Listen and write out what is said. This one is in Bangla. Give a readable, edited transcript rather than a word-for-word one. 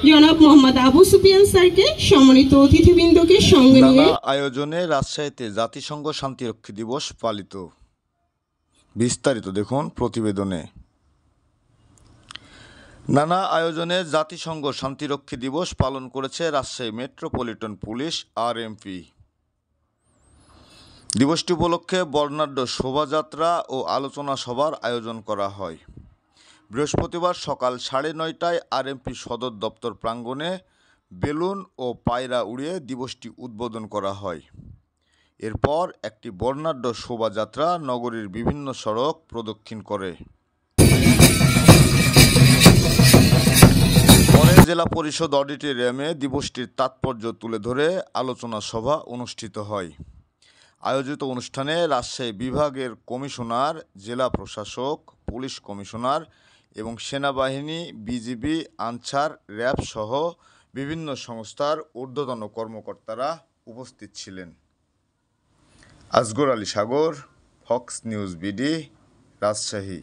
জনাব মোহাম্মদ আবু সুফিয়ান স্যারকে, সম্মানিত অতিথিবৃন্দকে সঙ্গে নিয়ে নানা আয়োজনে রাজশাহীতে জাতিসংঘ শান্তিরক্ষী দিবস পালিত। বিস্তারিত দেখুন প্রতিবেদনে। নানা আয়োজনে জাতিসংঘ শান্তিরক্ষী দিবস পালন করেছে রাজশাহী মেট্রোপলিটন পুলিশ আরএমপি। দিবসটি উপলক্ষে বর্ণাঢ্য শোভাযাত্রা ও আলোচনা সভার আয়োজন করা হয়। বৃহস্পতিবার সকাল 9:30টায় আরএমপি সদর দপ্তর প্রাঙ্গণে বেলুন ও পায়রা উড়িয়ে দিবসটি উদ্বোধন করা হয়। এরপর একটি বর্ণাঢ্য শোভাযাত্রা নগরীর বিভিন্ন সড়ক প্রদক্ষিণ করে। পরে জেলা পরিষদ অডিটোরিয়ামে দিবসটির তাৎপর্য তুলে ধরে আলোচনা সভা অনুষ্ঠিত হয়। আয়োজিত অনুষ্ঠানে রাজশাহী বিভাগের কমিশনার, জেলা প্রশাসক, পুলিশ কমিশনার এবং সেনাবাহিনী, বিজিবি, আনসার, র্যাব সহ বিভিন্ন সংস্থার ঊর্ধ্বতন কর্মকর্তারা উপস্থিত ছিলেন। আসগর আলী সাগর, ফক্স নিউজ বিডি, রাজশাহী।